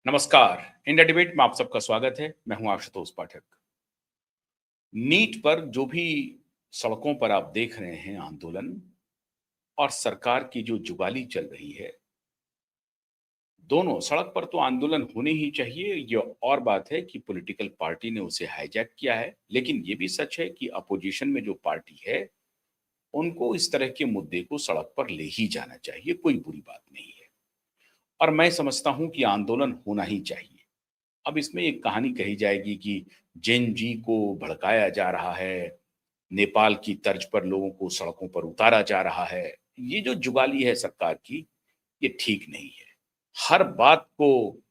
नमस्कार। India debate में आप सबका स्वागत है। मैं हूं आशुतोष पाठक। नीट पर जो भी सड़कों पर आप देख रहे हैं आंदोलन और सरकार की जो जुगाली चल रही है, दोनों सड़क पर तो आंदोलन होने ही चाहिए। ये और बात है कि पॉलिटिकल पार्टी ने उसे हाईजैक किया है, लेकिन ये भी सच है कि अपोजिशन में जो पार्टी है, उनको इस तरह के मुद्दे को सड़क पर ले ही जाना चाहिए, कोई बुरी बात नहीं है। और मैं समझता हूं कि आंदोलन होना ही चाहिए। अब इसमें एक कहानी कही जाएगी कि जेन जी को भड़काया जा रहा है, नेपाल की तर्ज पर लोगों को सड़कों पर उतारा जा रहा है। ये जो जुगाली है सरकार की, ये ठीक नहीं है। हर बात को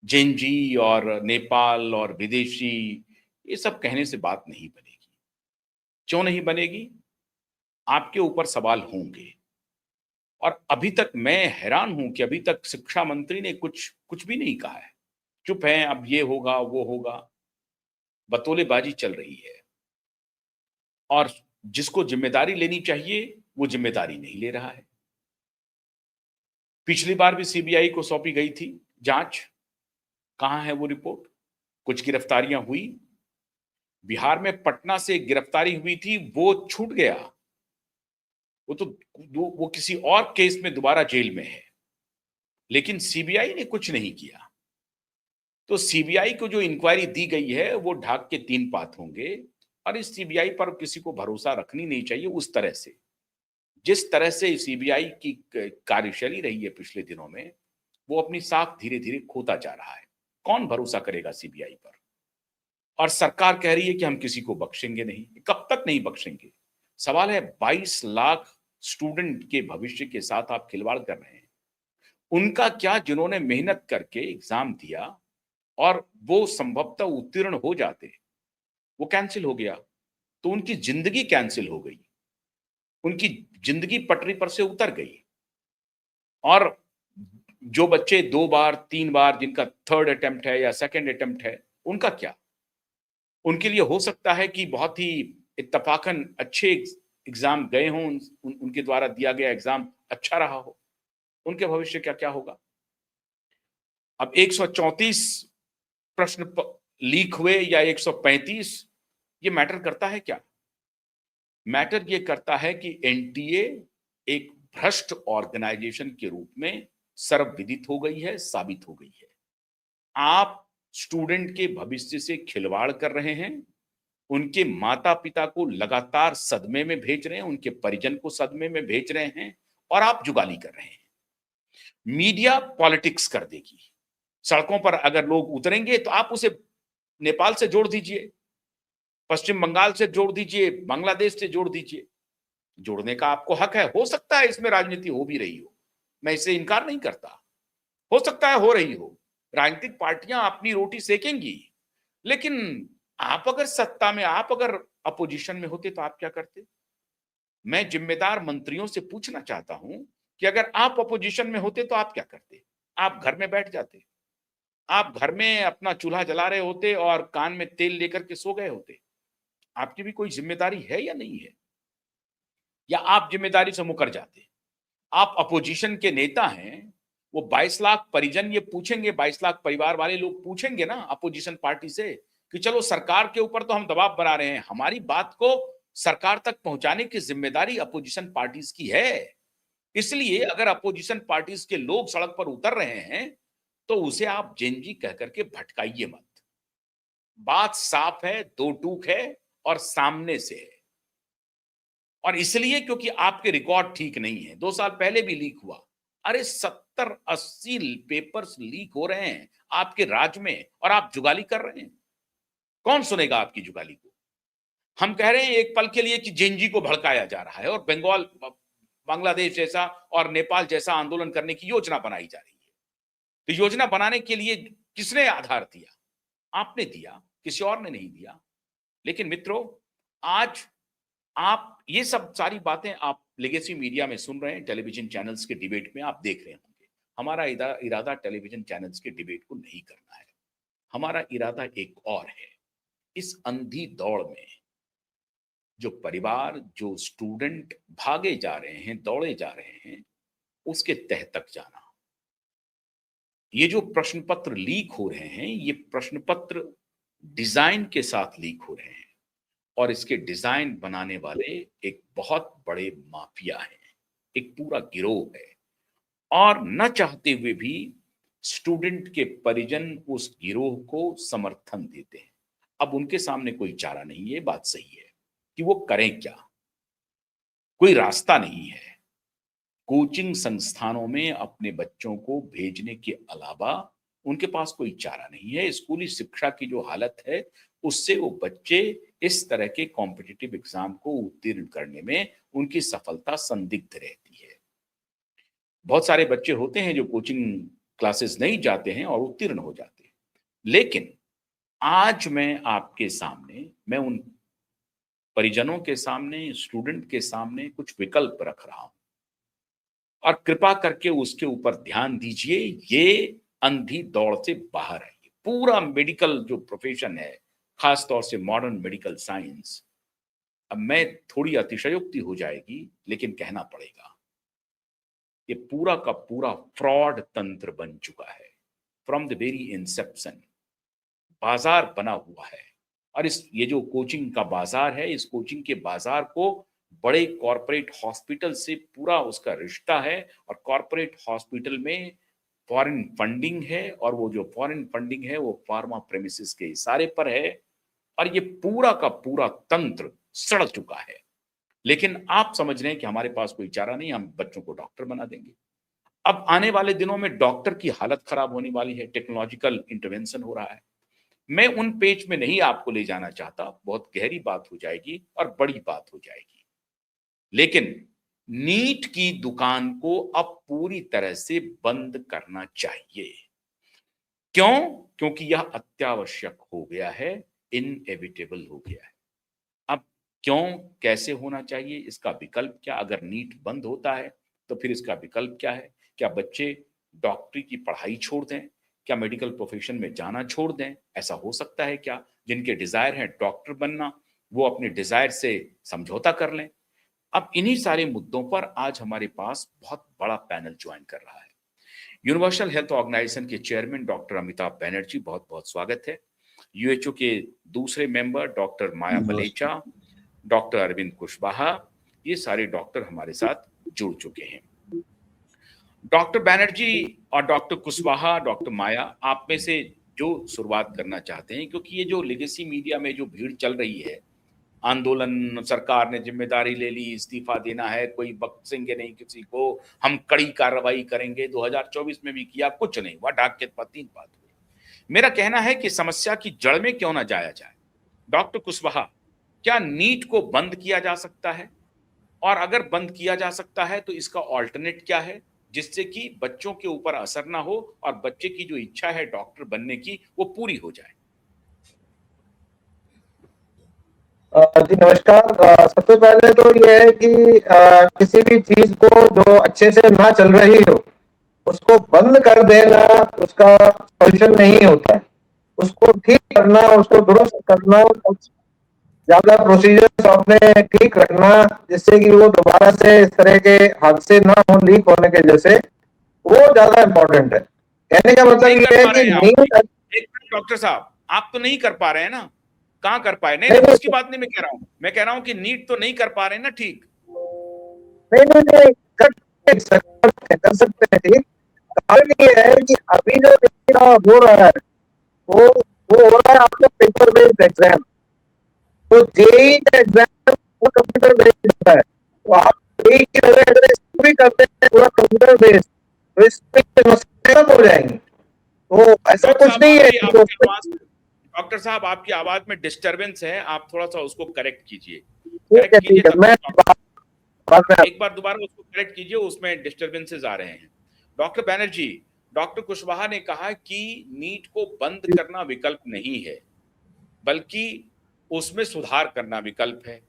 जेन जी और नेपाल और विदेशी, ये सब कहने से बात नहीं बनेगी। क्यों नहीं बनेगी? आपके ऊपर सवाल होंगे। और अभी तक मैं हैरान हूं कि अभी तक शिक्षा मंत्री ने कुछ कुछ भी नहीं कहा है। चुप हैं, अब ये होगा, वो होगा, बतौलेबाजी चल रही है। और जिसको ज़िम्मेदारी लेनी चाहिए, वो ज़िम्मेदारी नहीं ले रहा है। पिछली बार भी सीबीआई को सौंपी गई थी जाँच, कहाँ है वो रिपोर्ट? कुछ गिरफ्तारियाँ हुई। बिहार में पटना से गिरफ्तारी हुई थी, वो छूट गया। वो तो वो किसी और केस में दोबारा जेल में है। लेकिन सीबीआई ने कुछ नहीं किया। तो सीबीआई को जो इंक्वायरी दी गई है, वो ढाक के 3 पात होंगे और इस सीबीआई पर किसी को भरोसा रखनी नहीं चाहिए उस तरह से। जिस तरह से सीबीआई की कार्यशैली रही है पिछले दिनों में, वो अपनी साख धीरे-धीरे खोता जा रहा है। कौन भरोसा करेगा सीबीआई पर? और सरकार कह रही है कि हम किसी को बख्शेंगे नहीं। कब तक नहीं बख्शेंगे? सवाल है 22 लाख स्टूडेंट के भविष्य के साथ आप खिलवाड़ कर रहे हैं। उनका क्या जिन्होंने मेहनत करके एग्जाम दिया और वो संभवतः उत्तीर्ण हो जाते, वो कैंसल हो गया, तो उनकी जिंदगी कैंसल हो गई। उनकी जिंदगी पटरी पर से उतर गई। और जो बच्चे 2 बार, 3 बार जिनका 3rd अटेम्प्ट है या 2nd अटेम्प्ट है, उनका क्या? उनके लिए हो सकता है कि बहुत ही इत्तफ़ाक़न अच्छे एग्ज़ाम गए हों, उनके द्वारा दिया गया एग्ज़ाम अच्छा रहा हो। उनके भविष्य का क्या होगा? अब 134 प्रश्न लीक हुए या 135, ये मैटर करता है क्या? मैटर ये करता है कि एनटीए एक भ्रष्ट ऑर्गेनाइजेशन के रूप में सर्वविदित हो गई है, साबित हो गई है। आप स्टूडेंट के भविष्य से खिलवाड़ कर रहे हैं, उनके माता-पिता को लगातार सदमे में भेज रहे हैं, उनके परिजन को सदमे में भेज रहे हैं और आप जुगाली कर रहे हैं। मीडिया पॉलिटिक्स कर देगी। सड़कों पर अगर लोग उतरेंगे तो आप उसे नेपाल से जोड़ दीजिए, पश्चिम बंगाल से जोड़ दीजिए, बांग्लादेश से जोड़ दीजिए। जोड़ने का आपको हक है, हो सकता है इसमें राजनीति हो भी रही हो, मैं इससे इनकार नहीं करता। हो सकता है हो रही हो, राजनीतिक पार्टियां अपनी रोटी सेकेंगी, लेकिन आप अगर सत्ता में, आप अगर अपोजिशन में होते तो आप क्या करते? मैं जिम्मेदार मंत्रियों से पूछना चाहता हूं कि अगर आप अपोजिशन में होते तो आप क्या करते? आप घर में बैठ जाते, आप घर में अपना चूल्हा जला रहे होते और कान में तेल लेकर के सो गए होते। आपकी भी कोई जिम्मेदारी है या नहीं है? या आप जिम्मेदारी से मुकर जाते? आप अपोजिशन के नेता हैं, वो 22 लाख परिजन ये पूछेंगे, 22 लाख परिवार वाले लोग पूछेंगे ना अपोजिशन पार्टी से कि चलो सरकार के ऊपर तो हम दबाव बना रहे हैं, हमारी बात को सरकार तक पहुंचाने की जिम्मेदारी अपोजिशन पार्टीज की है। इसलिए अगर अपोजिशन पार्टीज के लोग सड़क पर उतर रहे हैं, तो उसे आप जेनजी कह करके भटकाइए मत। बात साफ है, दो टूक है और सामने से है। और इसलिए क्योंकि आपके रिकॉर्ड ठीक नहीं है। 2 साल पहले भी लीक हुआ। अरे 70-80 पेपर्स लीक हो रहे हैं आपके राज्य में और आप जुगाली कर रहे हैं। कौन सुनेगा आपकी जुगाली को? हम कह रहे हैं एक पल के लिए कि जेनजी को भड़काया जा रहा है और बंगाल, बांग्लादेश जैसा और नेपाल जैसा आंदोलन करने की योजना बनाई जा रही है। तो योजना बनाने के लिए किसने आधार दिया? आपने दिया, किसी और ने नहीं दिया। लेकिन मित्रों, आज आप ये सब सारी बातें आप लेगेसी मीडिया में सुन रहे हैं, टेलीविजन चैनल्स के डिबेट में आप देख रहे होंगे। हमारा इरादा टेलीविजन चैनल्स के डिबेट को नहीं करना है। हमारा इरादा एक और है। इस अंधी दौड़ में जो परिवार, जो स्टूडेंट भागे जा रहे हैं, दौड़े जा रहे हैं, उसके तह तक जाना। ये जो प्रश्न पत्र लीक हो रहे हैं, ये प्रश्न पत्र डिजाइन के साथ लीक हो रहे हैं और इसके डिजाइन बनाने वाले एक बहुत बड़े माफिया हैं, एक पूरा गिरोह है और न चाहते हुए भी स्टूडेंट के परिजन उस गिरोह को समर्थन देते हैं। अब उनके सामने कोई चारा नहीं है, बात सही है कि वो करें क्या? कोई रास्ता नहीं है। कोचिंग संस्थानों में अपने बच्चों को भेजने के अलावा उनके पास कोई चारा नहीं है। स्कूली शिक्षा की जो हालत है, उससे वो बच्चे इस तरह के कॉम्पिटिटिव एग्जाम को उत्तीर्ण करने में उनकी सफलता संदिग्ध रहती है। बहुत सारे बच्चे होते हैं जो कोचिंग क्लासेस नहीं जाते हैं और उत्तीर्ण हो जाते हैं। लेकिन आज मैं उन परिजनों के सामने, स्टूडेंट के सामने कुछ विकल्प रख रहा हूं और कृपा करके उसके ऊपर ध्यान दीजिए। ये अंधी दौड़ से बाहर आइए। पूरा मेडिकल जो प्रोफेशन है, खास तौर से मॉडर्न मेडिकल साइंस, अब मैं थोड़ी अतिशयोक्ति हो जाएगी लेकिन कहना पड़ेगा, ये पूरा का पूरा फ्रॉड तंत्र बन चुका है। फ्रॉम द वेरी इंसेप्शन बाजार बना हुआ है और इस ये जो कोचिंग का बाजार है, इस कोचिंग के बाजार को बड़े कॉरपोरेट हॉस्पिटल से पूरा उसका रिश्ता है और कॉरपोरेट हॉस्पिटल में फॉरेन फंडिंग है और वो जो फॉरेन फंडिंग है वो फार्मा प्रेमिसेस के इशारे पर है और ये पूरा का पूरा तंत्र सड़ चुका है। लेकिन आप समझ रहे हैं कि हमारे पास कोई चारा नहीं, हम बच्चों को डॉक्टर बना देंगे। अब आने वाले दिनों में डॉक्टर की हालत खराब होने वाली है, टेक्नोलॉजिकल इंटरवेंशन हो रहा है। मैं उन पेज में नहीं आपको ले जाना चाहता, बहुत गहरी बात हो जाएगी और बड़ी बात हो जाएगी। लेकिन नीट की दुकान को अब पूरी तरह से बंद करना चाहिए। क्यों? क्योंकि यह अत्यावश्यक हो गया है, इनएविटेबल हो गया है। अब क्यों, कैसे होना चाहिए, इसका विकल्प क्या? अगर नीट बंद होता है तो फिर इसका विकल्प क्या है? क्या बच्चे डॉक्टरी की पढ़ाई छोड़ दें? क्या मेडिकल प्रोफेशन में जाना छोड़ दें? ऐसा हो सकता है क्या? जिनके डिजायर है डॉक्टर बनना, वो अपने डिजायर से समझौता कर लें। अब इन्हीं सारे मुद्दों पर आज हमारे पास बहुत बड़ा पैनल ज्वाइन कर रहा है। यूनिवर्सल हेल्थ ऑर्गेनाइजेशन के चेयरमैन डॉक्टर अमिताभ बैनर्जी, बहुत बहुत स्वागत है। यूएचओ के दूसरे मेंबर डॉक्टर माया बलेचा, डॉक्टर अरविंद कुशवाहा, ये सारे डॉक्टर हमारे साथ जुड़ चुके हैं। डॉक्टर बैनर्जी और डॉक्टर कुशवाहा, डॉक्टर माया, आप में से जो शुरुआत करना चाहते हैं, क्योंकि ये जो लेगेसी मीडिया में जो भीड़ चल रही है, आंदोलन, सरकार ने जिम्मेदारी ले ली, इस्तीफा देना है, कोई बख्शेंगे नहीं किसी को, हम कड़ी कार्रवाई करेंगे, 2024 में भी किया, कुछ नहीं हुआ, ढाक के 3 बात हुई। मेरा कहना है कि समस्या की जड़ में क्यों ना जाया जाए। डॉक्टर कुशवाहा, क्या नीट को बंद किया जा सकता है? और अगर बंद किया जा सकता है तो इसका ऑल्टरनेट क्या है, जिससे कि बच्चों के ऊपर असर ना हो और बच्चे की जो इच्छा है डॉक्टर बनने की वो पूरी हो जाए? जी नमस्कार। सबसे पहले तो ये है कि किसी भी चीज को जो अच्छे से ना चल रही हो उसको बंद कर देना उसका सॉल्यूशन नहीं होता है। उसको ठीक करना, उसको दुरुस्त करना, कुछ ज्यादा प्रोसीजर्स अपने ठीक रखना जिससे कि वो दोबारा से इस तरह के हादसे ना हो लीक होने के जैसे, वो ज्यादा इम्पोर्टेंट है। कहने का मतलब नहीं कर ये है पा रहे कि हैं आप। नीट। एक मिनट डॉक्टर साहब, आप तो नहीं कर पा रहे हैं ना? कहाँ कर पाए? नहीं नहीं नहीं, उसकी नहीं बात नहीं मैं कह रहा हूँ, मैं कह रहा हूँ कि नीट तो नहीं कर पा रहे हैं ना ठीक? नहीं नहीं नहीं, कर सकते हैं ठीक। कारण ये है कि अभी जो हो रहा है वो वो हो रहा है आपका पेपर बेस्ड एग्जाम। तो जेई का एग्जाम वो कंप्यूटर बेस्ड होता है, तो आप जेई की वजह अगर इसको भी करते हैं पूरा कंप्यूटर बेस्ड तो इसमें समस्या हो जाएंगी। तो ऐसा डॉक्टर कुछ साहब, नहीं है आपकी कि आपकी आवाज, डॉक्टर साहब आपकी आवाज में डिस्टरबेंस है, आप थोड़ा सा उसको करेक्ट कीजिए। करेक्ट कीजिए ठीक है, तब मैं तक। बाद में एक बार दोबारा उसको करेक्ट कीजिए, उसमें डिस्टरबेंसेस आ रहे हैं। डॉक्टर बैनर्जी, डॉक्टर कुशवाहा ने कहा कि नीट को बंद करना विकल्प नहीं है, बल्कि उसमें सुधार करना विकल्प है।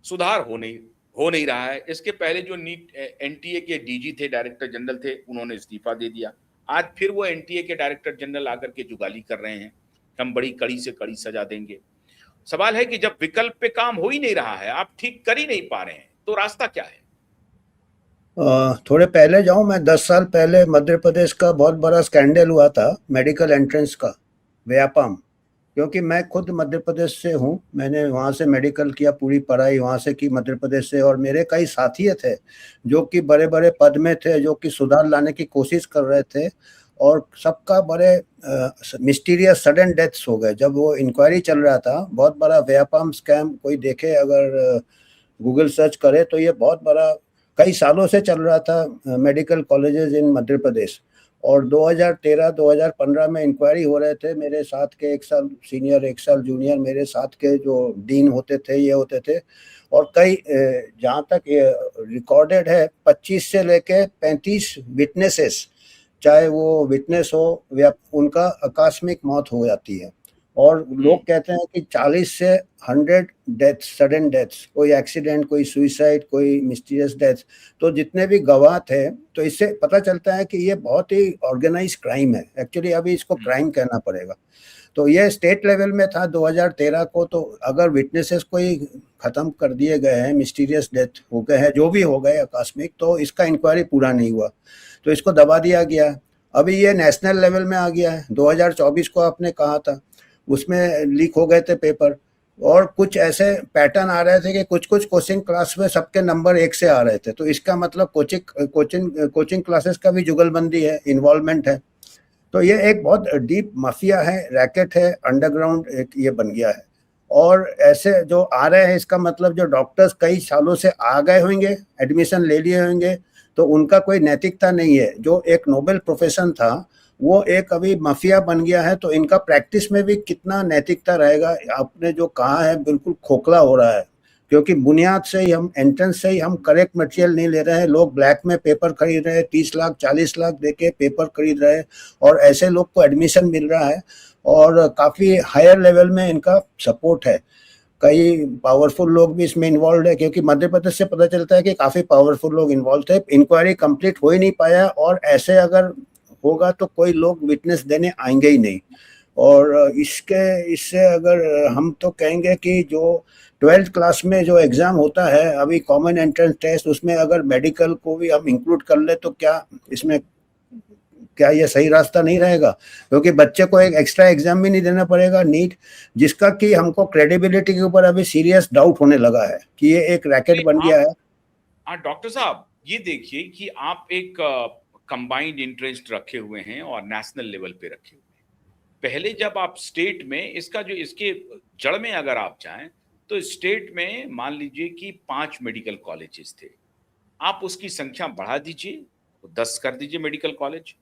सुधार हो नहीं रहा है। इसके पहले जो नीट एनटीए के डीजी थे, डायरेक्टर जनरल थे, उन्होंने इस्तीफा दे दिया। आज फिर वो एनटीए के डायरेक्टर जनरल आकर के जुगाली कर रहे हैं, हम बड़ी कड़ी से कड़ी सजा देंगे। सवाल है कि जब विकल्प पे काम हो ही नहीं रहा है, आप ठीक कर ही नहीं पा रहे हैं, तो रास्ता क्या है? थोड़े पहले जाऊं मैं, 10 साल पहले मध्य प्रदेश का बहुत बड़ा स्कैंडल हुआ था मेडिकल एंट्रेंस का, व्यापम। क्योंकि मैं खुद मध्य प्रदेश से हूँ, मैंने वहाँ से मेडिकल किया, पूरी पढ़ाई वहाँ से की मध्य प्रदेश से। और मेरे कई साथी थे जो कि बड़े बड़े पद में थे, जो कि सुधार लाने की कोशिश कर रहे थे, और सबका बड़े मिस्टीरियस सडन डेथ्स हो गए। जब वो इंक्वायरी चल रहा था, बहुत बड़ा व्यापम स्कैम, कोई देखे अगर गूगल सर्च करे तो ये बहुत बड़ा कई सालों से चल रहा था medical colleges in Madhya Pradesh. और 2013-2015 में इंक्वायरी हो रहे थे, मेरे साथ के 1 साल सीनियर 1 साल जूनियर मेरे साथ के जो डीन होते थे, ये होते थे। और कई जहाँ तक रिकॉर्डेड है 25 से लेके 35 विटनेसेस, चाहे वो विटनेस हो या उनका आकस्मिक मौत हो जाती है। और लोग कहते हैं कि 40 से 100 डेथ, सडन डेथ्स, कोई एक्सीडेंट, कोई सुइसाइड, कोई मिस्टीरियस डेथ। तो जितने भी गवाह थे, तो इससे पता चलता है कि ये बहुत ही ऑर्गेनाइज क्राइम है। एक्चुअली अभी इसको क्राइम कहना पड़ेगा। तो ये स्टेट लेवल में था 2013 को। तो अगर विटनेसेस कोई खत्म कर दिए गए हैं, मिस्टीरियस डेथ हो गए हैं, जो भी हो गए आकस्मिक, तो इसका इंक्वायरी पूरा नहीं हुआ, तो इसको दबा दिया गया। अभी ये नेशनल लेवल में आ गया है। 2024 को आपने कहा था, उसमें लीक हो गए थे पेपर। और कुछ ऐसे पैटर्न आ रहे थे कि कुछ कुछ कोचिंग क्लास में सबके नंबर 1 से आ रहे थे। तो इसका मतलब कोचिंग क्लासेस का भी जुगलबंदी है, इन्वॉल्वमेंट है। तो ये एक बहुत डीप माफिया है, रैकेट है, अंडरग्राउंड एक ये बन गया है। और ऐसे जो आ रहे हैं, इसका मतलब जो डॉक्टर्स कई सालों से आ गए होंगे, एडमिशन ले लिए होंगे, तो उनका कोई नैतिकता नहीं है। जो एक नोबेल प्रोफेशन था, वो एक अभी माफिया बन गया है। तो इनका प्रैक्टिस में भी कितना नैतिकता रहेगा, आपने जो कहा है बिल्कुल खोखला हो रहा है। क्योंकि बुनियाद से ही हम, एंट्रेंस से ही हम करेक्ट मटेरियल नहीं ले रहे हैं। लोग ब्लैक में पेपर खरीद रहे हैं, 30 लाख 40 लाख देके पेपर खरीद रहे हैं, और ऐसे लोग को एडमिशन मिल रहा है। और काफ़ी हायर लेवल में इनका सपोर्ट है। कई पावरफुल लोग भी इसमें इन्वॉल्व है, क्योंकि मध्य प्रदेश से पता चलता है कि काफ़ी पावरफुल लोग इन्वॉल्व थे। इंक्वायरी कंप्लीट हो ही नहीं पाया, और ऐसे अगर होगा तो कोई लोग विटनेस देने आएंगे ही नहीं। और इससे अगर हम तो कहेंगे कि जो 12th क्लास में जो एग्ज़ाम होता है अभी, कॉमन एंट्रेंस टेस्ट, उसमें अगर मेडिकल को भी हम इंक्लूड कर ले तो क्या ये सही रास्ता नहीं रहेगा? क्योंकि बच्चे को एक एक्स्ट्रा एग्जाम भी नहीं देना पड़ेगा, नीट, जिसका कि हमको क्रेडिबिलिटी के ऊपर अभी सीरियस डाउट होने लगा है कि ये एक रैकेट बन गया है। डॉक्टर साहब, ये देखिए कि आप एक कंबाइंड इंटरेस्ट रखे हुए हैं और नेशनल लेवल पे रखे हुए हैं। पहले जब आप स्टेट में इसके जड़ में अगर आप जाएं, तो स्टेट में मान लीजिए कि 5 मेडिकल कॉलेजेस थे। आप उसकी संख्या बढ़ा दीजिए, 10 कर दीजिए मेडिकल कॉलेज।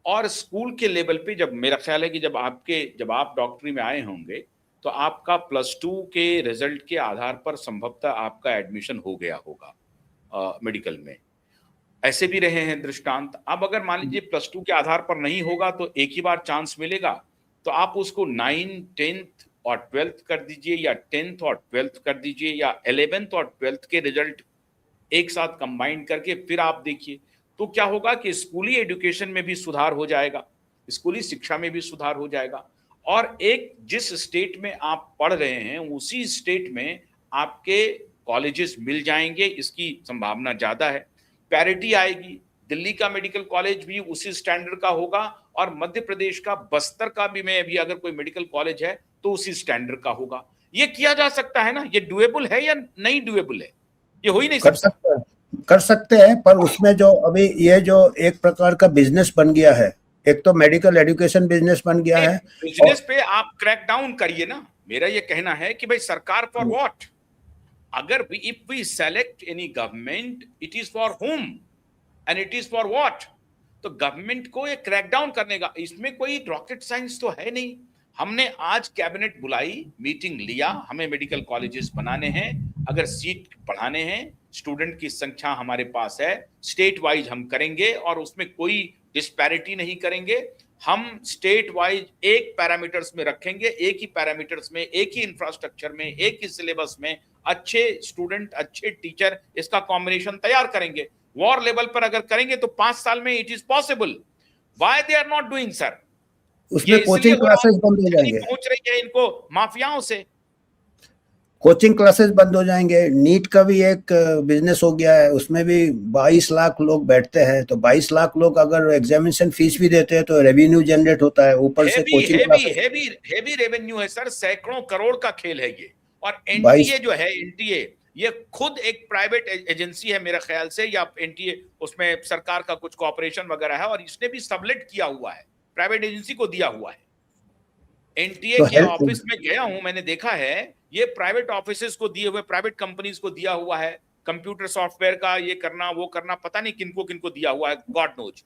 और स्कूल के लेवल पे, जब मेरा ख्याल है कि जब आप डॉक्टरी में आए होंगे, तो आपका +2 के रिजल्ट के आधार पर संभवतः आपका एडमिशन हो गया होगा मेडिकल में। ऐसे भी रहे हैं दृष्टांत। अब अगर मान लीजिए +2 के आधार पर नहीं होगा, तो एक ही बार चांस मिलेगा, तो आप उसको 9, 10th और 12th कर दीजिए, या 10th और 12th कर दीजिए, या 11th और 12th के रिजल्ट एक साथ कंबाइन करके फिर आप देखिए। तो क्या होगा कि स्कूली एजुकेशन में भी सुधार हो जाएगा, स्कूली शिक्षा में भी सुधार हो जाएगा। और एक जिस स्टेट में आप पढ़ रहे हैं, उसी स्टेट में आपके कॉलेजेस मिल जाएंगे, इसकी संभावना ज्यादा है। पैरिटी आएगी। दिल्ली का मेडिकल कॉलेज भी उसी स्टैंडर्ड का होगा, और मध्य प्रदेश का बस्तर का भी में भी अगर कोई मेडिकल कॉलेज है तो उसी स्टैंडर्ड का होगा। ये किया जा सकता है ना? ये डुएबल है या नहीं डुएबल है? ये हो ही नहीं सकता। कर सकते हैं, पर उसमें जो अभी ये जो एक प्रकार का बिजनेस बन गया है, एक तो मेडिकल एजुकेशन बिजनेस बन गया है। बिजनेस पे आप क्रैक डाउन करिए ना। मेरा ये कहना है कि भाई सरकार फॉर व्हाट? अगर if we select any government, it is for whom and it is for what? तो गवर्नमेंट को ये क्रैक डाउन करने का, इसमें कोई रॉकेट साइंस तो है नहीं। हमने आज कैबिनेट बुलाई, मीटिंग लिया, हमें मेडिकल कॉलेजेस बनाने हैं, अगर सीट बढ़ाने हैं, स्टूडेंट की संख्या हमारे पास है, स्टेट वाइज हम करेंगे और उसमें कोई डिस्पैरिटी नहीं करेंगे। हम स्टेट वाइज एक पैरामीटर्स में रखेंगे, एक ही पैरामीटर्स में, एक ही इंफ्रास्ट्रक्चर में, एक ही सिलेबस में अच्छे स्टूडेंट, अच्छे टीचर, इसका कॉम्बिनेशन तैयार करेंगे। वॉर लेवल पर अगर करेंगे तो 5 साल में it is possible. Why they are not doing sir? उसमें कोचिंग क्लासेस बंद हो जाएंगे। पहुंच रही है इनको माफियाओं से। कोचिंग क्लासेस बंद हो जाएंगे। नीट का भी एक बिजनेस हो गया है, उसमें भी 22 लाख लोग बैठते हैं, तो 22 लाख लोग अगर एग्जामिनेशन फीस भी देते हैं तो रेवेन्यू जनरेट होता है, ऊपर से heavy coaching heavy classes. Heavy heavy revenue है सर, सैकड़ों करोड़ का खेल है ये। और 22 एनटीए जो है, एनटीए ये खुद एक प्राइवेट एजेंसी है मेरे ख्याल से, या एनटीए उसमें सरकार का कुछ कॉपरेशन वगैरह है, और इसने भी सबलेट किया हुआ है, प्राइवेट एजेंसी को दिया हुआ है। एनटीए तो के ऑफिस में गया हूं, मैंने देखा है ये प्राइवेट ऑफिसेस को दिए हुए, प्राइवेट कंपनीज को दिया हुआ है, कंप्यूटर सॉफ्टवेयर का ये करना वो करना, पता नहीं किनको किनको दिया हुआ है, गॉड नोज।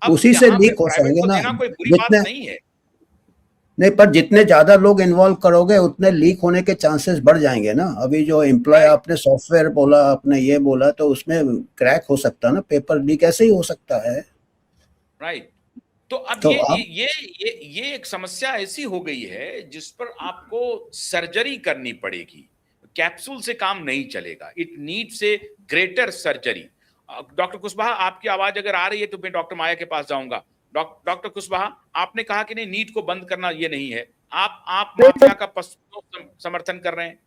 अब उसी से यहाँ पे लीक हो प्राइवेट सकेंगे को ना। देना कोई बुरी बात जितने नहीं है। नहीं, पर जितने ज्यादा लोग इन्वॉल्व करोगे उतने लीक होने के चांसेस बढ़ जाएंगे ना। अभी जो एम्प्लॉय राइट आपने सॉफ्टवेयर बोला, आपने ये बोला, तो उसमें क्रैक हो सकता है ना, पेपर लीक ऐसे ही हो सकता है। राइट। तो अब तो ये आप ये ये ये एक समस्या ऐसी हो गई है जिस पर आपको सर्जरी करनी पड़ेगी, कैप्सूल से काम नहीं चलेगा, it needs a greater surgery. Doctor Kushwaha, आपकी आवाज अगर आ रही है तो मैं डॉक्टर माया के पास जाऊंगा। डॉक्टर कुशवाहा, आपने कहा कि नहीं, नीट को बंद करना ये नहीं है, आप माफिया का समर्थन कर रहे हैं?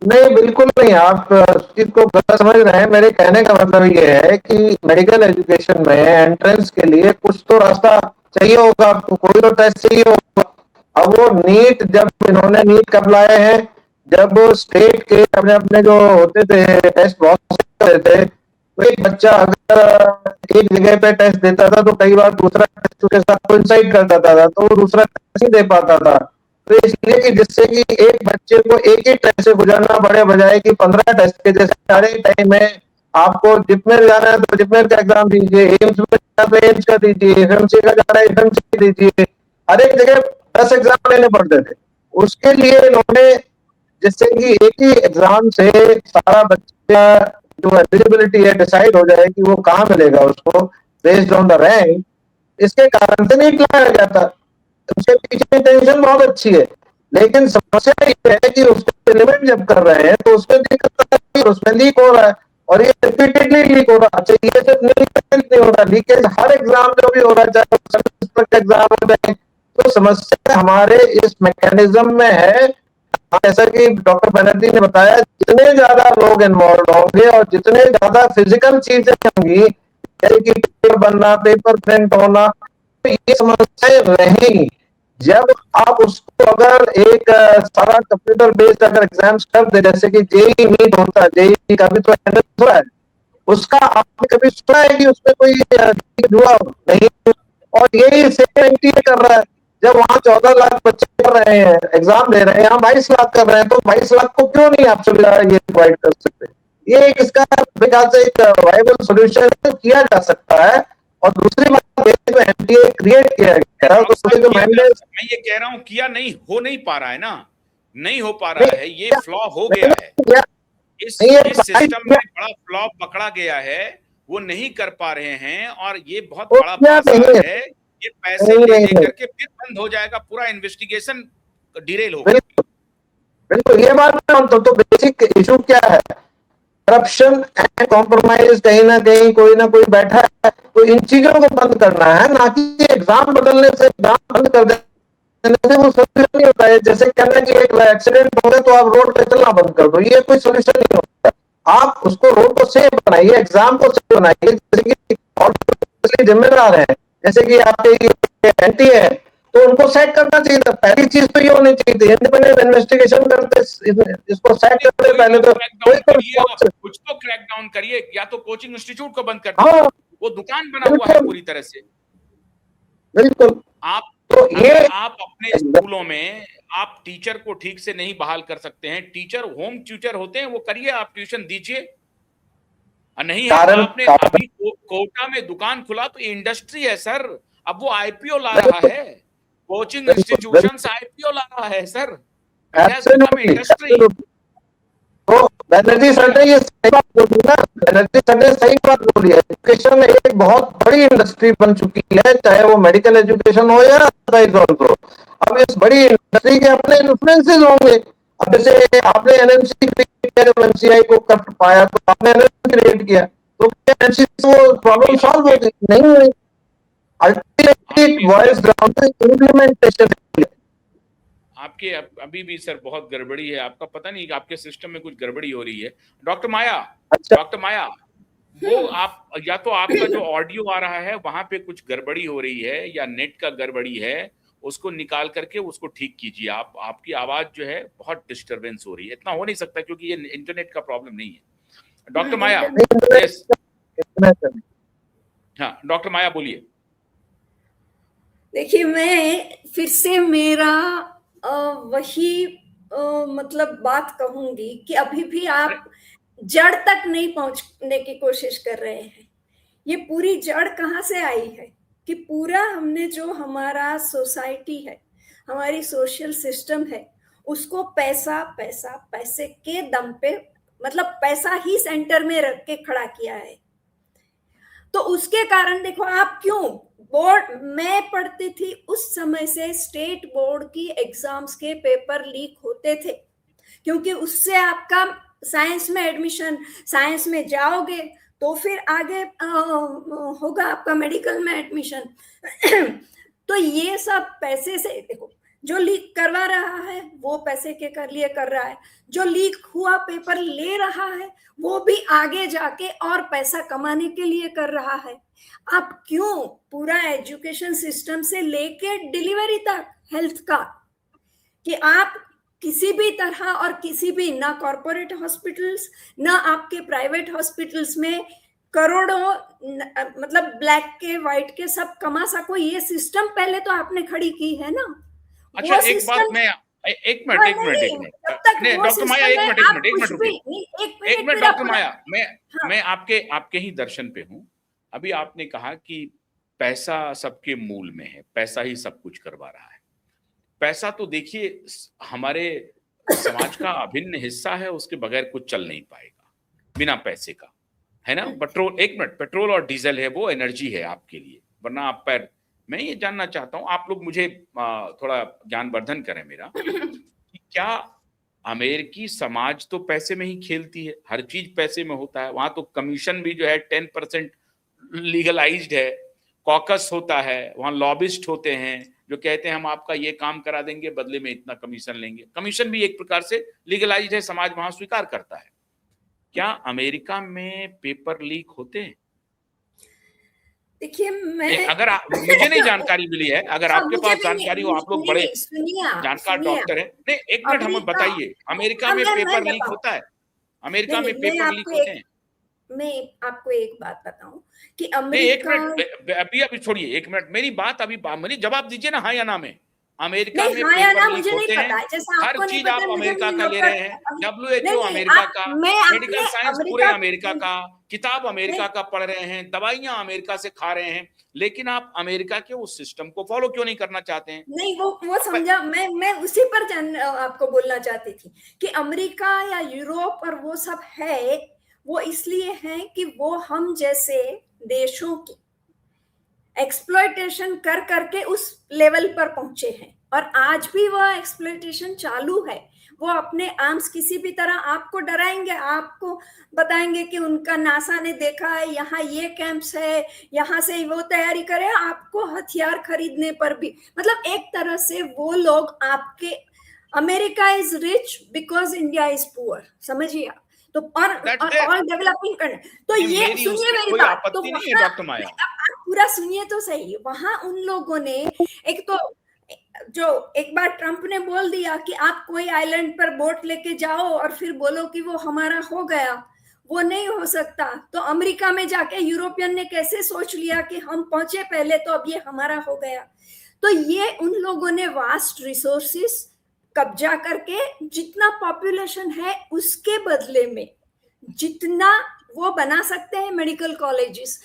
नहीं, बिल्कुल नहीं। आप इस चीज को गलत समझ रहे हैं। मेरे कहने का मतलब ये है कि मेडिकल एजुकेशन में एंट्रेंस के लिए कुछ तो रास्ता चाहिए होगा, आपको कोई तो टेस्ट चाहिए होगा। अब वो नीट, जब इन्होंने नीट कब लाए हैं, जब स्टेट के अपने अपने जो होते थे टेस्ट बहुत होते थे, तो एक बच्चा अगर एक जगह पे टेस्ट देता था तो कई बार दूसरा टेस्ट उसके साथ कोइंसाइड कर जाता था, तो वो दूसरा टेस्ट नहीं दे पाता था। तो इसलिए कि जिससे कि एक बच्चे को एक ही टेस्ट से गुजरना पड़े, बजाय कि 15 टेस्ट के, जैसे सारे टाइम में आपको जिपमेर जाना है तो जिपमेर का एग्जाम दीजिए, एम्स में जाना तो एम्स का दीजिए, एफएमसी का जाना है एफएमसी दीजिए, हर एक जगह 10 एग्जाम लेने पड़ते थे। उसके लिए इन्होंने, जिससे कि एक ही एग्जाम से सारा बच्चा जो एलिजिबिलिटी है डिसाइड हो जाए कि वो कहाँ मिलेगा उसको बेस्ड ऑन द रैंक, इसके कारण से नहीं लाया गया था। उसके पीछे इंटेंशन बहुत अच्छी है, लेकिन समस्या ये है कि उसको इम्प्लीमेंट जब कर रहे हैं तो उसमें दिक्कत है और उसमें लीक हो रहा है, और ये रिपीटेडली लीक हो रहा है। अच्छा, ये सिर्फ नहीं हो रहा, लीकेज हर एग्जाम में भी हो रहा है, चाहे एग्जाम हो जाए। तो समस्या हमारे इस मैकेनिज्म में है। जैसा कि डॉक्टर बनर्जी ने बताया, जितने ज्यादा लोग इन्वॉल्व होंगे और जितने ज्यादा फिजिकल चीजें होंगी, जैसे कि पेपर बनना, पेपर प्रिंट होना, तो ये समस्याएं रहेंगी। जब आप उसको अगर एक सारा कंप्यूटर बेस्ड अगर एग्जाम्स कर दे, जैसे कि जेई नीट होता है, जेई का भी तो हुआ है, उसका आपने कभी सुना है कि उसमें कोई हुआ नहीं? और यही सेम एनटीए कर रहा है। जब वहां 14 लाख बच्चे कर रहे हैं, एग्जाम दे रहे हैं, यहाँ 22 लाख कर रहे हैं, तो 22 लाख को क्यों नहीं आप सुविधा ये प्रोवाइड कर सकते? ये एक इसका विकास से एक वायबल सोल्यूशन किया जा सकता है। और दूसरी बात, एनटीए क्रिएट किया गया है, तो मैं ये कह रहा हूं किया नहीं, हो नहीं पा रहा है ना, नहीं हो पा रहा है, ये फ्लॉ हो गया है, इस सिस्टम में बड़ा फ्लॉ पकड़ा गया है, वो नहीं कर पा रहे हैं, और ये बहुत बड़ा बाजार है। ये पैसे ले करके फिर बंद हो जाएगा, पूरा इन्वेस्टिगेशन डिरेल होगा। बिल्कुल, ये बात तो बेसिक इशू क्या है? Corruption and compromise. कहीं ना कहीं कोई ना कोई बैठा है, तो इन चीजों को बंद करना है, ना कि एग्जाम बदलने से, एग्जाम बंद कर देने से वो सोल्यूशन नहीं होता है। जैसे कहना कि एक एक्सीडेंट हो गया तो आप रोड पे चलना बंद कर दो, ये कोई सोल्यूशन नहीं होता। आप उसको रोड को सेफ बनाइए, एग्जाम को सेफ बनाइए, जैसे कि जिम्मेदार है, जैसे कि आपके एनटी है, तो उनको सेट करना चाहिए था। पहली चीज तो ये होनी चाहिए थी, इंडिपेंडेंट इन्वेस्टिगेशन करते, इसको सेट करते पहले तो कुछ तो क्रैक डाउन करिए, या तो कोचिंग इंस्टीट्यूट को बंद कर दीजिए, वो दुकान बना हुआ है पूरी तरह से। बिल्कुल। आप तो ये आप अपने स्कूलों में आप टीचर को ठीक से नहीं बहाल कर सकते हैं, टीचर होम ट्यूटर होते हैं, वो करिए, आप ट्यूशन दीजिए। नहीं है तो आपने अभी कोटा में दुकान खुला तो इंडस्ट्री है सर, अब वो आईपीओ ला रहा है, कोचिंग इंस्टीट्यूशंस आईपीओ ला रहा है सर, इंडस्ट्री। तो बनर्जी सर ने ये सही बात बोली ना, बनर्जी सर ने सही बात बोली है। एजुकेशन एक बहुत बड़ी इंडस्ट्री बन चुकी है, चाहे वो मेडिकल एजुकेशन हो या अब इस बड़ी इंडस्ट्री के अपने इन्फ्लुएंसेस होंगे। अब जैसे आपने एनएमसीआई को कर पाया, तो आपने एनएमसी क्रिएट किया, तो एनएमसी वो प्रॉब्लम सॉल्व हो गई? नहीं हुई। Ultimately voice ground implementation. आपके अभी भी सर बहुत गड़बड़ी है, आपका पता नहीं कि आपके सिस्टम में कुछ गड़बड़ी हो रही है। डॉक्टर माया, अच्छा। डॉक्टर माया, वो आप या तो आपका जो ऑडियो आ रहा है वहां पे कुछ गड़बड़ी हो रही है या नेट का गड़बड़ी है, उसको निकाल करके उसको ठीक कीजिए। आप आपकी आवाज जो है बहुत डिस्टरबेंस हो रही है। इतना हो नहीं सकता क्योंकि ये इंटरनेट का प्रॉब्लम नहीं है। डॉक्टर माया, यस, हाँ डॉक्टर माया बोलिए। देखिए, मैं फिर से मेरा वही मतलब बात कहूंगी कि अभी भी आप जड़ तक नहीं पहुंचने की कोशिश कर रहे हैं। ये पूरी जड़ कहाँ से आई है कि पूरा हमने जो हमारा सोसाइटी है, हमारी सोशल सिस्टम है, उसको पैसा पैसा पैसे के दम पे, मतलब पैसा ही सेंटर में रख के खड़ा किया है। तो उसके कारण देखो आप क्यों, बोर्ड मैं पढ़ती थी उस समय से स्टेट बोर्ड की एग्जाम्स के पेपर लीक होते थे, क्योंकि उससे आपका साइंस में एडमिशन, साइंस में जाओगे तो फिर आगे होगा आपका मेडिकल में एडमिशन। तो ये सब पैसे से, देखो जो लीक करवा रहा है वो पैसे के कर लिए कर रहा है, जो लीक हुआ पेपर ले रहा है वो भी आगे जाके और पैसा कमाने के लिए कर रहा है। आप क्यों पूरा एजुकेशन सिस्टम से लेके डिलीवरी तक हेल्थ का, कि आप किसी भी तरह और किसी भी, ना कॉर्पोरेट हॉस्पिटल्स ना आपके प्राइवेट हॉस्पिटल्स में करोड़ों, मतलब ब्लैक के व्हाइट के सब कमा सको, ये सिस्टम पहले तो आपने खड़ी की है ना। अच्छा एक बात मैं, एक मिनट डॉक्टर माया, एक मिनट डॉक्टर माया, मैं आपके ही दर्शन पे हूँ। अभी आपने कहा कि पैसा सबके मूल में है, पैसा ही सब कुछ करवा रहा है। पैसा तो देखिए हमारे समाज का अभिन्न हिस्सा है, उसके बगैर कुछ चल नहीं पाएगा बिना पैसे का, है ना। पेट्रोल, एक मिनट, पेट्रोल और डीजल है वो एनर्जी है आपके लिए, वरना आप पैर, मैं ये जानना चाहता हूं, आप लोग मुझे थोड़ा ज्ञानवर्धन करें मेरा, कि क्या अमेरिकी समाज तो पैसे में ही खेलती है, हर चीज पैसे में होता है, वहां तो कमीशन भी जो है 10% लीगलाइज्ड है, कॉकस होता है, वहां लॉबिस्ट होते हैं जो कहते हैं हम आपका ये काम करा देंगे बदले में इतना कमीशन लेंगे। कमीशन भी एक प्रकार से लीगलाइज्ड है, समाज वहां स्वीकार करता है। क्या अमेरिका में पेपर लीक होते हैं? देखिए, मैं अगर मुझे नहीं जानकारी मिली है, अगर आपके पास जानकारी हो, आप लोग बड़े जानकार डॉक्टर हैं, नहीं एक मिनट हमें बताइए, अमेरिका में पेपर लीक होता है? अमेरिका में पेपर लीक होते हैं? मैं आपको एक बात बताऊं कि अमेरिका, एक मिनट अभी छोड़िए, एक मिनट मेरी बात, अभी मेरी जवाब दीजिए ना, हाँ या ना में। अमेरिका में पेपर लीक होते हैं, हर चीज आप अमेरिका का ले रहे हैं, WHO अमेरिका का, मेडिकल साइंस पूरे अमेरिका का, किताब अमेरिका का पढ़ रहे हैं, दवाइयां अमेरिका से खा रहे हैं, लेकिन आप अमेरिका के उस सिस्टम को फॉलो क्यों नहीं करना चाहते हैं? नहीं, वो समझा, मैं उसी पर आपको बोलना चाहती थी कि अमेरिका या यूरोप और वो सब है, वो इसलिए है कि वो हम जैसे देशों की एक्सप्लॉयटेशन कर करके उस लेवल पर पहुंचे हैं, और आज भी वह एक्सप्लॉयटेशन चालू है। वो अपने आर्म्स किसी भी तरह आपको डराएंगे, आपको बताएंगे कि उनका नासा ने देखा है, यहाँ ये कैंप्स है, यहाँ से वो तैयारी करे, आपको हथियार खरीदने पर भी, मतलब एक तरह से वो लोग आपके, America is rich because India is poor, समझिए आप। तो और डेवलपिंग करना, तो ये सुनिए मेरी बात, तो डॉक्टर माया आप पूरा सुनिए तो सही। वहां उन लोगों ने, एक तो जो एक बार ट्रंप ने बोल दिया कि आप कोई आइलैंड पर बोट लेके जाओ और फिर बोलो कि वो हमारा हो गया, वो नहीं हो सकता। तो अमेरिका में जाके यूरोपियन ने कैसे सोच लिया कि हम पहुंचे पहले तो अब ये हमारा हो गया। तो ये उन लोगों ने वास्ट रिसोर्सेस कब्जा करके, जितना पॉपुलेशन है उसके बदले में जितना वो बना सकते हैं मेडिकल कॉलेजेस,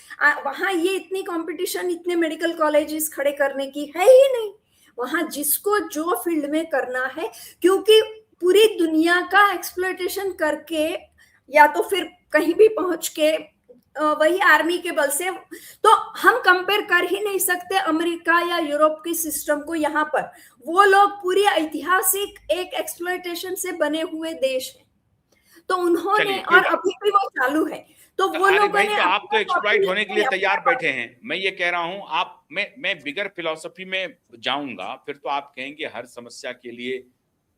वहां ये इतनी कंपटीशन, इतने मेडिकल कॉलेजेस खड़े करने की है ही नहीं। वहां जिसको जो फील्ड में करना है, क्योंकि पूरी दुनिया का एक्सप्लॉयटेशन करके या तो फिर कहीं भी पहुंच के वही आर्मी के बल से, तो हम कंपेयर कर ही नहीं सकते अमेरिका या यूरोप के सिस्टम को। यहाँ पर वो लोग पूरी ऐतिहासिक एक एक्सप्लॉयटेशन से बने हुए देश हैं। तो उन्होंने, चलिए, कोई और बात अभी भी वो चालू है, तो वो अरे लोगों भाई, ने तो आप तो अपना एक्सप्लॉइट copy होने के लिए नहीं, तैयार अपना बैठे हैं। मैं ये कह रहा हूं, आप मैं बिगर फिलॉसफी में जाऊंगा फिर तो आप कहेंगे हर समस्या के लिए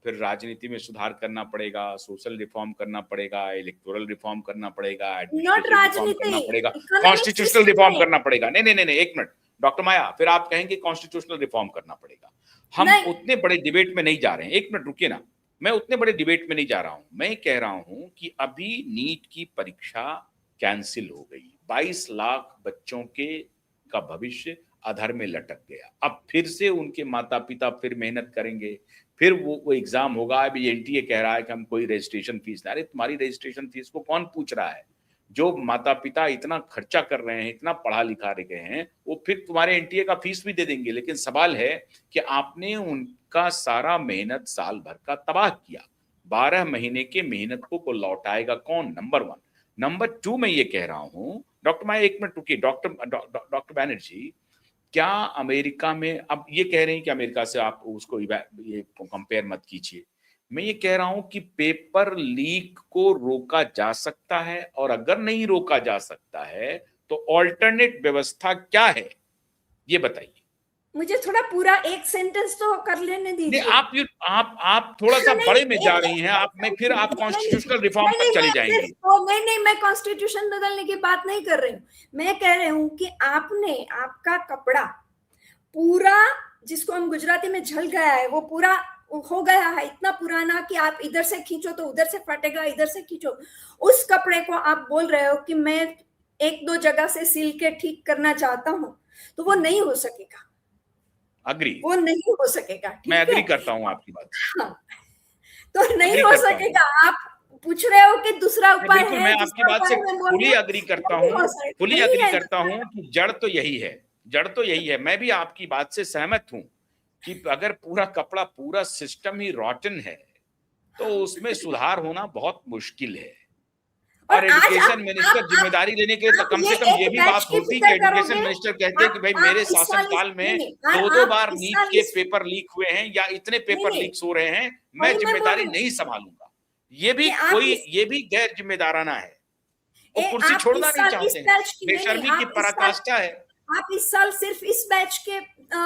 फिर राजनीति में सुधार करना पड़ेगा, सोशल रिफॉर्म करना पड़ेगा, इलेक्टोरल रिफॉर्म करना पड़ेगा, नॉट एडमिनिस्ट्रेटिव रिफॉर्म राजनीति, करना पड़ेगा, इकोनॉमिक कॉन्स्टिट्यूशनल सिस्टम रिफॉर्म में। करना पड़ेगा। नहीं नहीं नहीं, एक मिनट डॉक्टर माया, फिर आप कहेंगे कॉन्स्टिट्यूशनल रिफॉर्म करना पड़ेगा। हम नहीं, उतने बड़े डिबेट में नहीं जा रहे हैं, एक मिनट रुकिए ना, मैं उतने बड़े डिबेट में नहीं जा रहा हूं। मैं कह रहा हूं कि अभी नीट की परीक्षा कैंसिल हो गई, 22 लाख बच्चों के का भविष्य अधर में लटक गया। अब फिर से उनके माता पिता फिर मेहनत करेंगे, फिर वो एग्जाम होगा। अभी एनटीए कह रहा है कि हम कोई रजिस्ट्रेशन फीस ना, अरे तुम्हारी रजिस्ट्रेशन फीस को कौन पूछ रहा है? जो माता पिता इतना खर्चा कर रहे हैं, इतना पढ़ा लिखा रहे हैं, वो फिर तुम्हारे एनटीए का फीस भी दे देंगे। लेकिन सवाल है कि आपने उनका सारा मेहनत साल भर का तबाह किया। 12 महीने के मेहनत को लौटाएगा कौन? नंबर 1। नंबर 2, मैं ये कह रहा हूं, डॉक्टर माया एक मिनट रुकिए, डॉक्टर बैनर्जी, क्या अमेरिका में, अब ये कह रहे हैं कि अमेरिका से आप उसको ये कंपेयर मत कीजिए, मैं ये कह रहा हूं कि पेपर लीक को रोका जा सकता है, और अगर नहीं रोका जा सकता है तो ऑल्टरनेट व्यवस्था क्या है, ये बताइए। मुझे थोड़ा पूरा एक सेंटेंस तो कर लेने नहीं, दीजिए। आप थोड़ा सा नहीं, बड़े में जा एक- रही हैं, फिर आप नहीं, कॉन्स्टिट्यूशनल रिफॉर्म नहीं, तक चली मैं जाएंगी। सिर्फ नहीं, मैं कॉन्स्टिट्यूशन बदलने की बात नहीं कर रही हूँ। मैं कह रही हूँ कि आपका कपड़ा पूरा, जिसको हम गुजराती में झल गया है, वो पूरा हो गया है, इतना पुराना कि आप इधर से खींचो तो उधर से फटेगा, इधर से खींचो। उस कपड़े को आप बोल रहे हो कि मैं 1-2 जगह से सिल के ठीक करना चाहता हूँ, तो वो नहीं हो सकेगा। अग्री, वो नहीं हो सकेगा, मैं ठीक अग्री है? करता हूँ आपकी बात। हाँ, तो नहीं अग्री हो करता हूँ, सकेगा। आप पूछ रहे हो कि दूसरा उपाय बिल्कुल है, मैं आपकी दूसरा बात से उपाय मैं बोल फुली रहा हूँ, अग्री करता नहीं हूँ, हो सकता, फुली नहीं अग्री है करता दूसरा। हूँ कि जड़ तो यही है, जड़ तो यही है। मैं भी आपकी बात से सहमत हूँ कि अगर पूरा कपड़ा, पूरा सिस्टम ही रॉटन है तो उसमें सुधार होना बहुत मुश्किल है। और और आज एजुकेशन मिनिस्टर जिम्मेदारी लेने के लिए तो आप कम ये से कम एक ये भी बैच बात की होती कि फिक्र एजुकेशन करोगे, मिनिस्टर कहते कि भाई आप मेरे इस साल शासनकाल में नहीं, 2-2 आप बार इस नीट साल के इस पेपर लीक हुए हैं या इतने पेपर नहीं, लीक्स हो रहे हैं, मैं वही मैं बोल जिम्मेदारी रही हूँ नहीं संभालूंगा। ये भी कि आप ये भी गैर जिम्मेदाराना है, वो कुर्सी आप छोड़ना इस नहीं साल इस चाहते हैं, बैच की नहीं, बेशर्मी की पराकाष्ठा है। आप इस साल सिर्फ इस बैच के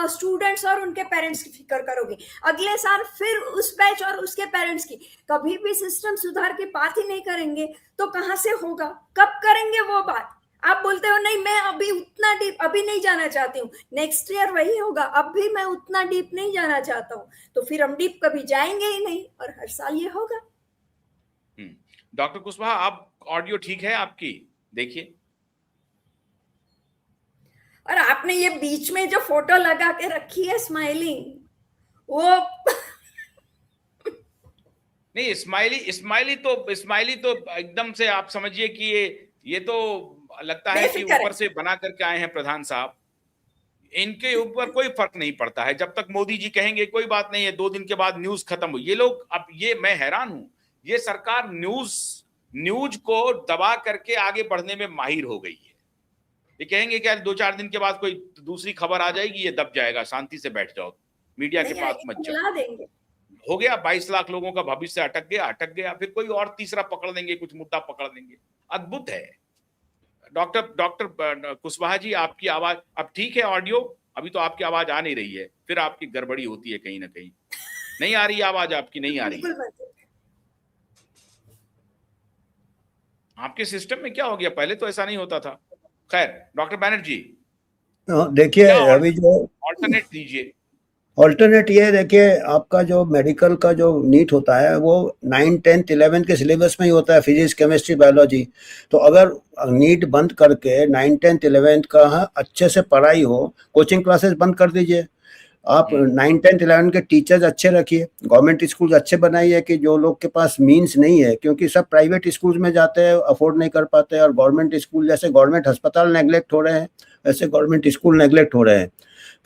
स्टूडेंट्स और उनके पेरेंट्स की फिक्र करोगे। अगले साल फिर उस बैच और उसके पेरेंट्स की। कभी भी सिस्टम सुधार की बात ही नहीं करेंगे तो कहां से होगा? कब करेंगे वो बात? आप बोलते हो नहीं, मैं अभी उतना डीप अभी नहीं जाना चाहती हूँ, नेक्स्ट ईयर वही होगा, अब भी मैं उतना डीप नहीं जाना चाहता हूँ, तो फिर हम डीप कभी जाएंगे ही नहीं, और हर साल ये होगा। डॉक्टर कुशवाहा, आप ऑडियो ठीक है आपकी? देखिए, और आपने ये बीच में जो फोटो लगा के रखी है स्माइलिंग, वो नहीं, स्माइली तो एकदम से आप समझिए कि ये तो लगता है कि ऊपर से बना करके आए हैं प्रधान साहब। इनके ऊपर कोई फर्क नहीं पड़ता है, जब तक मोदी जी कहेंगे कोई बात नहीं है, 2 दिन के बाद न्यूज खत्म हुई। ये लोग, अब ये मैं हैरान हूं, ये सरकार न्यूज को दबा करके आगे बढ़ने में माहिर हो गई है। ये कहेंगे कि 2-4 दिन के बाद कोई दूसरी खबर आ जाएगी, ये दब जाएगा, शांति से बैठ जाओ, मीडिया के पास मत जाओ। देंगे। हो गया, 22 लाख लोगों का भविष्य अटक गया, फिर कोई और तीसरा पकड़ लेंगे, कुछ मुद्दा पकड़ लेंगे। अद्भुत है। डॉक्टर कुशवाहा जी, आपकी आवाज अब ठीक है? ऑडियो अभी तो आपकी आवाज आ नहीं रही है, फिर आपकी गड़बड़ी होती है कहीं ना कहीं, नहीं आ रही आवाज आपकी, नहीं आ रही है। आपके सिस्टम में क्या हो गया? पहले तो ऐसा नहीं होता था। खैर, डॉक्टर बैनर्जी देखिए, अभी जो ऑल्टरनेट दीजिए। ऑल्टरनेट ये देखिए, आपका जो मेडिकल का जो नीट होता है वो 9, 10, 11 के सिलेबस में ही होता है, फिजिक्स, केमिस्ट्री, बायोलॉजी। तो अगर नीट बंद करके 9, 10, 11 का अच्छे से पढ़ाई हो, कोचिंग क्लासेस बंद कर दीजिए। आप 9, 10, 11 के टीचर्स अच्छे रखिए, गवर्नमेंट स्कूल अच्छे बनाइए कि जो लोग के पास मीन्स नहीं है, क्योंकि सब प्राइवेट स्कूल में जाते हैं, अफोर्ड नहीं कर पाते, और गवर्नमेंट स्कूल, जैसे गवर्नमेंट अस्पताल नेग्लेक्ट हो रहे हैं वैसे गवर्नमेंट स्कूल नेग्लेक्ट हो रहे हैं,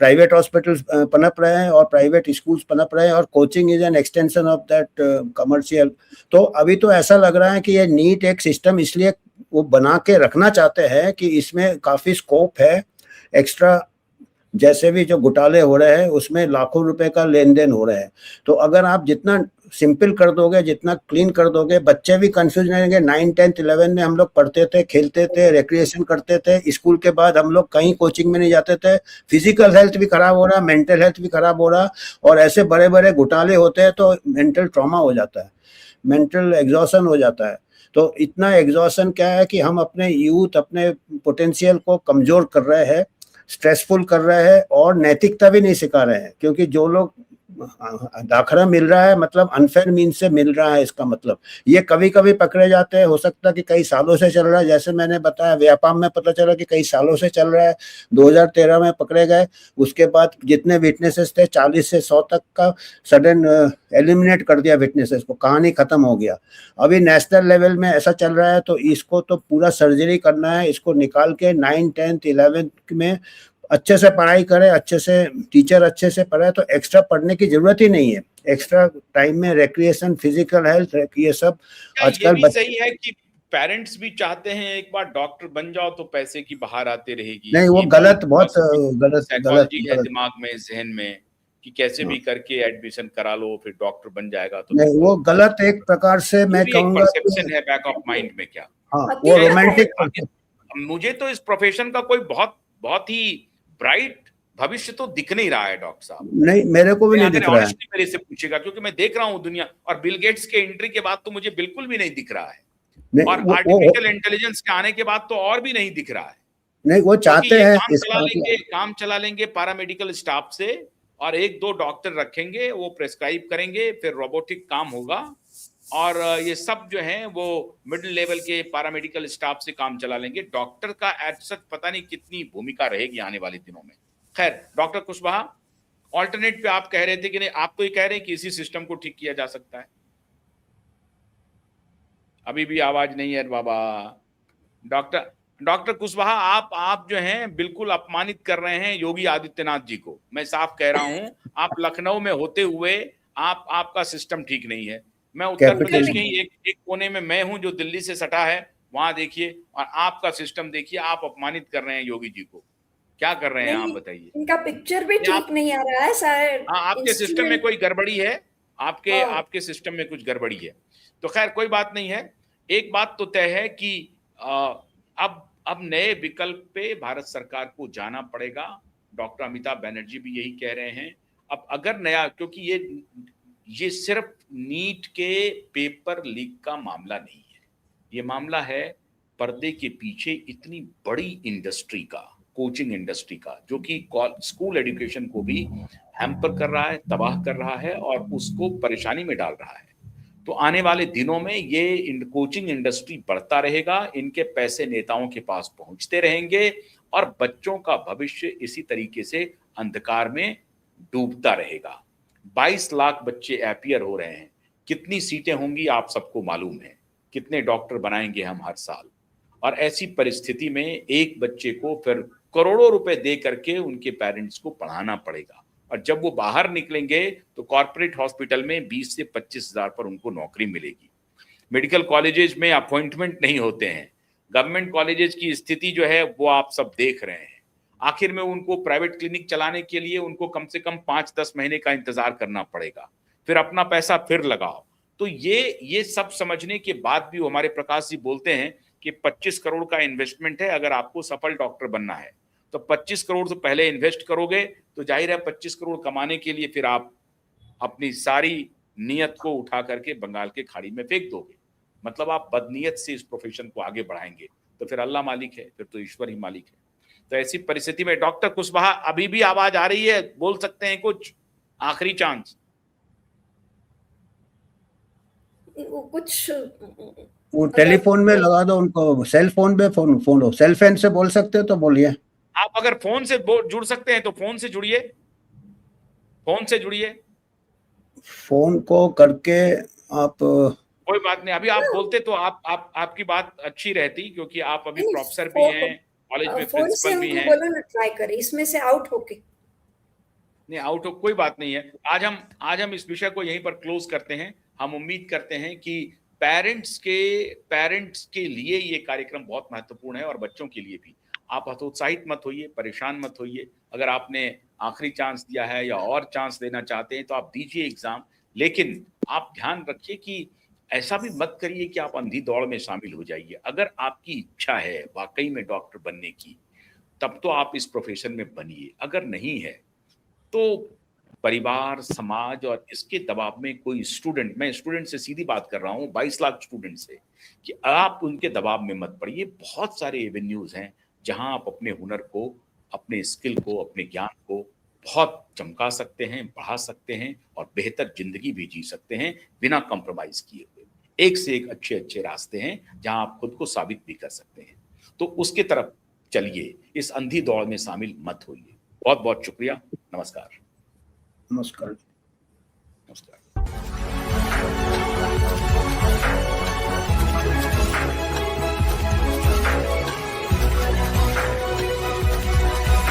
प्राइवेट हॉस्पिटल्स पनप रहे हैं और प्राइवेट स्कूल्स पनप रहे हैं, और coaching is an extension of that commercial. तो अभी तो ऐसा लग रहा है कि ये नीट एक सिस्टम इसलिए वो बना के रखना चाहते हैं कि इसमें काफ़ी स्कोप है एक्स्ट्रा, जैसे भी जो घोटाले हो रहे हैं उसमें लाखों रुपए का लेन देन हो रहा है। तो अगर आप जितना सिंपल कर दोगे, जितना क्लीन कर दोगे, बच्चे भी कंफ्यूज नहीं होंगे। 9, 10, 11 में हम लोग पढ़ते थे, खेलते थे, रिक्रिएशन करते थे, स्कूल के बाद हम लोग कहीं कोचिंग में नहीं जाते थे। फिजिकल हेल्थ भी खराब हो रहा, मेंटल हेल्थ भी खराब हो रहा, और ऐसे बड़े बड़े घोटाले होते हैं तो मेंटल ट्रॉमा हो जाता है, मेंटल एग्जॉशन हो जाता है। तो इतना एग्जॉशन क्या है कि हम अपने यूथ, अपने पोटेंशियल को कमजोर कर रहे हैं, स्ट्रेसफुल कर रहे हैं, और नैतिकता भी नहीं सिखा रहे हैं। क्योंकि जो लोग दाखरा मिल रहा है, मतलब अनफेयर मीन से मिल रहा है, इसका मतलब ये कभी कभी पकड़े जाते हैं, हो सकता है कि कई सालों से चल रहा है। जैसे मैंने बताया, व्यापाम में पता चला कि कई सालों से चल रहा है, 2013 में पकड़े गए। उसके बाद जितने विटनेसेस थे 40 से 100 तक का सडन एलिमिनेट कर दिया विटनेसेस को, कहानी खत्म हो गया। अभी नेशनल लेवल में ऐसा चल रहा है, तो इसको तो पूरा सर्जरी करना है, इसको निकाल के 9, 10, 11 में अच्छे से पढ़ाई करे, अच्छे से टीचर अच्छे से पढ़ाए, तो एक्स्ट्रा पढ़ने की जरूरत ही नहीं है। एक्स्ट्रा टाइम में रिक्रिएशन, फिजिकल हेल्थ, ये सब क्या ये आजकल भी सही है कि पेरेंट्स भी चाहते हैं एक बार डॉक्टर बन जाओ तो पैसे की बहार आती रहेगी? नहीं, वो ये भी गलत, बहुत गलत साइकोलॉजी है गलत। दिमाग में, जहन में, कि कैसे भी करके एडमिशन करा लो फिर डॉक्टर बन जाएगा तो नहीं, वो गलत एक प्रकार से ये मैं भी एक कहूंगा परसेप्शन है बैक ऑफ माइंड में क्या? हाँ, वो रोमांटिक। मुझे तो इस प्रोफेशन का कोई बहुत बहुत ही ब्राइट भविष्य तो दिख नहीं रहा है डॉक्टर साहब। नहीं, मेरे को भी नहीं दिख रहा है। मेरे से पूछेगा, क्योंकि मैं देख रहा हूँ दुनिया, और बिल गेट्स के एंट्री के बाद तो मुझे बिल्कुल भी नहीं दिख रहा है, और आर्टिफिशियल इंटेलिजेंस के आने के बाद तो और भी नहीं दिख रहा है। नहीं, वो चाहते हैं काम चला लेंगे पैरामेडिकल स्टाफ से, और 1-2 डॉक्टर रखेंगे, वो प्रेस्क्राइब करेंगे, फिर रोबोटिक काम होगा, और ये सब जो है वो मिडिल लेवल के पैरामेडिकल स्टाफ से काम चला लेंगे। डॉक्टर का एज सच पता नहीं कितनी भूमिका रहेगी आने वाले दिनों में। खैर, डॉक्टर कुशवाहा, ऑल्टरनेट पे आप कह रहे थे कि नहीं, आप तो ये कह रहे हैं कि इसी सिस्टम को ठीक किया जा सकता है। अभी भी आवाज नहीं है बाबा। डॉक्टर कुशवाहा, आप जो हैं बिल्कुल अपमानित कर रहे हैं योगी आदित्यनाथ जी को। मैं साफ कह रहा हूं, आप लखनऊ में होते हुए आपका सिस्टम ठीक नहीं है। मैं उत्तर प्रदेश के ही एक कोने में मैं हूं जो दिल्ली से सटा है, वहां देखिए, और आपका सिस्टम देखिए। आप अपमानित कर रहे हैं योगी जी को। क्या कर रहे हैं आप बताइए? इनका पिक्चर भी ठीक नहीं आ रहा है शायद। हाँ, आपके सिस्टम में कोई गड़बड़ी है, आपके सिस्टम में कुछ गड़बड़ी है। तो खैर कोई बात नहीं है। एक बात तो तय है कि अब नए विकल्प पे भारत सरकार को जाना पड़ेगा। डॉक्टर अमिताभ बनर्जी भी यही कह रहे हैं। अब अगर नया, क्योंकि ये सिर्फ नीट के पेपर लीक का मामला नहीं है, ये मामला है पर्दे के पीछे इतनी बड़ी इंडस्ट्री का, कोचिंग इंडस्ट्री का, जो कि स्कूल एजुकेशन को भी हैम्पर कर रहा है, तबाह कर रहा है, और उसको परेशानी में डाल रहा है। तो आने वाले दिनों में ये कोचिंग इंडस्ट्री बढ़ता रहेगा, इनके पैसे नेताओं के पास पहुंचते रहेंगे, और बच्चों का भविष्य इसी तरीके से अंधकार में डूबता रहेगा। 22 लाख बच्चे अपीयर हो रहे हैं। कितनी सीटें होंगी आप सबको मालूम है, कितने डॉक्टर बनाएंगे हम हर साल, और ऐसी परिस्थिति में एक बच्चे को फिर करोड़ों रुपए दे करके उनके पेरेंट्स को पढ़ाना पड़ेगा, और जब वो बाहर निकलेंगे तो कॉर्पोरेट हॉस्पिटल में 20 से 25 हजार पर उनको नौकरी मिलेगी। मेडिकल कॉलेजेस में अपॉइंटमेंट नहीं होते हैं। गवर्नमेंट कॉलेजेस की स्थिति जो है वो आप सब देख रहे हैं। आखिर में उनको प्राइवेट क्लिनिक चलाने के लिए उनको कम से कम 5-10 महीने का इंतजार करना पड़ेगा, फिर अपना पैसा फिर लगाओ। तो ये सब समझने के बाद भी हमारे प्रकाश जी बोलते हैं कि 25 करोड़ का इन्वेस्टमेंट है, अगर आपको सफल डॉक्टर बनना है तो 25 करोड़ तो पहले इन्वेस्ट करोगे, तो जाहिर है 25 करोड़ कमाने के लिए फिर आप अपनी सारी नियत को उठा करके बंगाल के खाड़ी में फेंक दोगे। मतलब आप बदनीयत से इस प्रोफेशन को आगे बढ़ाएंगे, तो फिर अल्लाह मालिक है, फिर तो ईश्वर ही मालिक है। तो ऐसी परिस्थिति में डॉक्टर कुशवाहा, अभी भी आवाज आ रही है? बोल सकते हैं कुछ? आखिरी चांस। कुछ वो टेलीफोन में लगा दो उनको, सेल फोन पे फोन सेल फोन से बोल सकते हो तो बोलिए। आप अगर फोन से जुड़ सकते हैं तो फोन से जुड़िए, फोन से जुड़िए। फोन को करके आप, कोई बात नहीं, अभी आप बोलते तो आपकी बात अच्छी रहती, क्योंकि आप अभी प्रोफेसर भी हैं, कॉलेज में प्रिंसिपल भी हैं। बोलो ना, ट्राई करें इसमें से आउट होके। नहीं, आउट हो कोई बात नहीं है। आज हम इस विषय को यहीं पर क्लोज करते हैं। हम उम्मीद करते हैं कि पेरेंट्स के लिए ये कार्यक्रम बहुत महत्वपूर्ण है, और बच्चों के लिए भी। आप हतोत्साहित मत होइए, परेशान मत होइए। अगर आपने आखिरी चांस दिया है या और चांस देना चाहते हैं तो आप दीजिए एग्जाम, लेकिन आप ध्यान रखिए कि ऐसा भी मत करिए कि आप अंधी दौड़ में शामिल हो जाइए। अगर आपकी इच्छा है वाकई में डॉक्टर बनने की, तब तो आप इस प्रोफेशन में बनिए। अगर नहीं है तो परिवार, समाज और इसके दबाव में कोई स्टूडेंट, मैं स्टूडेंट से सीधी बात कर रहा हूँ, 22 लाख स्टूडेंट से, कि आप उनके दबाव में मत पड़िए। बहुत सारे एवेन्यूज हैं जहां आप अपने हुनर को, अपने स्किल को, अपने ज्ञान को बहुत चमका सकते हैं, बढ़ा सकते हैं और बेहतर जिंदगी भी जी सकते हैं बिना कॉम्प्रोमाइज किए हुए। एक से एक अच्छे अच्छे रास्ते हैं जहां आप खुद को साबित भी कर सकते हैं। तो उसके तरफ चलिए, इस अंधी दौड़ में शामिल मत होइए। बहुत बहुत शुक्रिया। नमस्कार। नमस्कार। नमस्कार।